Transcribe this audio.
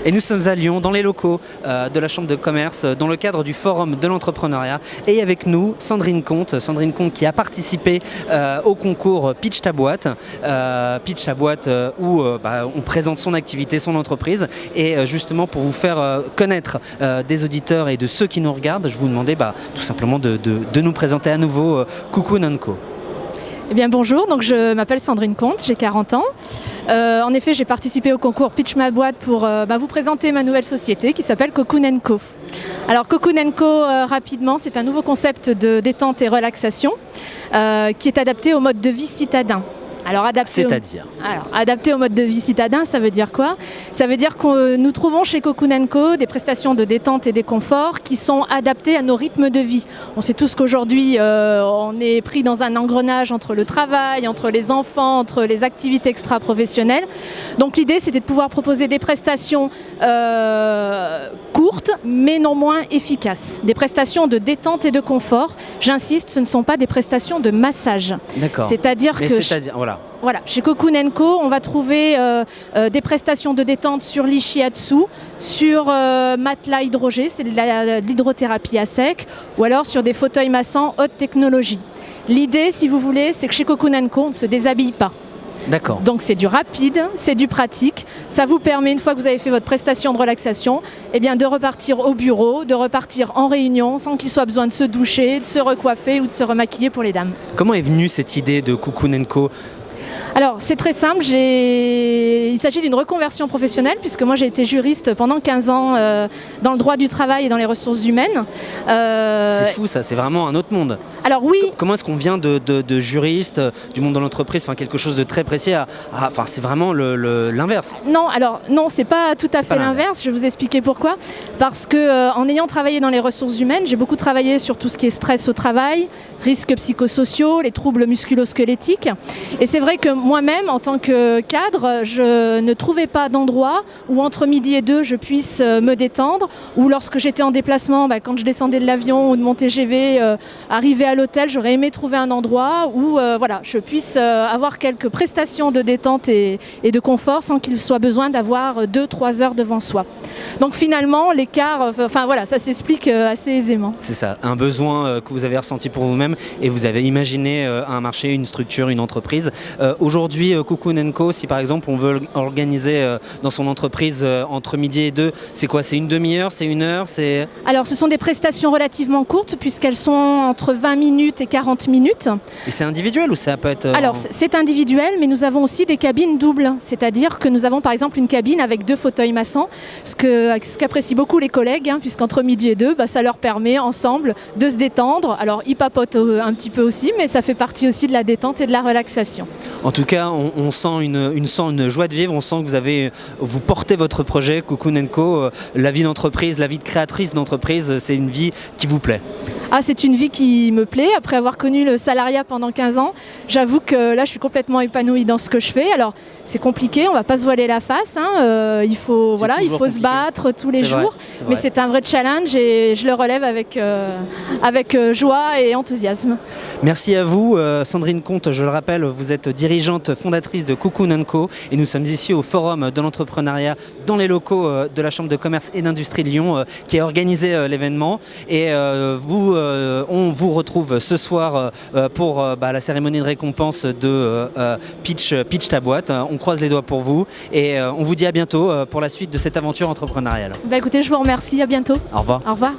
Et nous sommes à Lyon, dans les locaux de la Chambre de commerce, dans le cadre du Forum de l'entrepreneuriat. Et avec nous, Sandrine Comte qui a participé au concours Pitch ta boîte. Pitch ta boîte où on présente son activité, son entreprise. Et justement, pour vous faire connaître des auditeurs et de ceux qui nous regardent, je vous demandais tout simplement de nous présenter à nouveau Cocoon & Co. Eh bien bonjour, donc je m'appelle Sandrine Comte, j'ai 40 ans. En effet, j'ai participé au concours Pitch ma boîte pour vous présenter ma nouvelle société qui s'appelle Cocoon & Co. Alors Cocoon & Co, rapidement, c'est un nouveau concept de détente et relaxation qui est adapté au mode de vie citadin. Alors, adapté au mode de vie citadin, ça veut dire quoi? Ça veut dire que nous trouvons chez Cocoon & Co des prestations de détente et de confort qui sont adaptées à nos rythmes de vie. On sait tous qu'aujourd'hui, on est pris dans un engrenage entre le travail, entre les enfants, entre les activités extra-professionnelles. Donc l'idée, c'était de pouvoir proposer des prestations courtes, mais non moins efficaces. Des prestations de détente et de confort. J'insiste, ce ne sont pas des prestations de massage. D'accord. Voilà, chez Cocoon & Co, on va trouver des prestations de détente sur lit shiatsu, sur matelas hydrogé, c'est de l'hydrothérapie à sec, ou alors sur des fauteuils massants haute technologie. L'idée, si vous voulez, c'est que chez Cocoon & Co, on ne se déshabille pas. D'accord. Donc c'est du rapide, c'est du pratique. Ça vous permet, une fois que vous avez fait votre prestation de relaxation, de repartir au bureau, de repartir en réunion sans qu'il soit besoin de se doucher, de se recoiffer ou de se remaquiller pour les dames. Comment est venue cette idée de Cocoon & Co ? Alors c'est très simple, il s'agit d'une reconversion professionnelle puisque moi j'ai été juriste pendant 15 ans dans le droit du travail et dans les ressources humaines. C'est fou ça, c'est vraiment un autre monde. Alors oui. Comment est-ce qu'on vient de juriste, du monde de l'entreprise, quelque chose de très précis c'est vraiment l'inverse. Non, c'est pas tout à fait l'inverse, je vais vous expliquer pourquoi. Parce que en ayant travaillé dans les ressources humaines, j'ai beaucoup travaillé sur tout ce qui est stress au travail, risques psychosociaux, les troubles musculo-squelettiques. Et c'est vrai que moi-même, en tant que cadre, je ne trouvais pas d'endroit où entre midi et 2, je puisse me détendre. Ou lorsque j'étais en déplacement, quand je descendais de l'avion ou de mon TGV, arrivé à l'hôtel, j'aurais aimé trouver un endroit où je puisse avoir quelques prestations de détente et de confort sans qu'il soit besoin d'avoir 2-3 heures devant soi. Donc finalement, l'écart, ça s'explique assez aisément. C'est ça, un besoin que vous avez ressenti pour vous-même et vous avez imaginé un marché, une structure, une entreprise. Aujourd'hui, Cocoon & Co, si par exemple on veut organiser dans son entreprise entre midi et 2, c'est quoi? C'est une demi-heure? C'est une heure? Alors ce sont des prestations relativement courtes puisqu'elles sont entre 20 minutes et 40 minutes. Et c'est individuel ou ça peut être... Alors c'est individuel, mais nous avons aussi des cabines doubles. C'est-à-dire que nous avons par exemple une cabine avec 2 fauteuils massants, ce qu'apprécient beaucoup les collègues, puisqu'entre midi et 2, ça leur permet ensemble de se détendre. Alors ils papotent un petit peu aussi, mais ça fait partie aussi de la détente et de la relaxation. En tout cas, on sent une joie de vivre, on sent que vous portez votre projet Cocoon & Co, la vie d'entreprise, la vie de créatrice d'entreprise, c'est une vie qui vous plaît. C'est une vie qui me plaît. Après avoir connu le salariat pendant 15 ans, j'avoue que là, je suis complètement épanouie dans ce que je fais. Alors, c'est compliqué, on ne va pas se voiler la face. Il faut se battre tous les jours. Mais c'est un vrai challenge et je le relève avec joie et enthousiasme. Merci à vous, Sandrine Comte. Je le rappelle, vous êtes dirigeante fondatrice de Cocoon & Co. Et nous sommes ici au Forum de l'entrepreneuriat dans les locaux de la Chambre de commerce et d'industrie de Lyon qui a organisé l'événement. Et on vous retrouve ce soir pour la cérémonie de récompense de Pitch ta boîte. On croise les doigts pour vous et on vous dit à bientôt pour la suite de cette aventure entrepreneuriale. Écoutez, je vous remercie, à bientôt. Au revoir. Au revoir.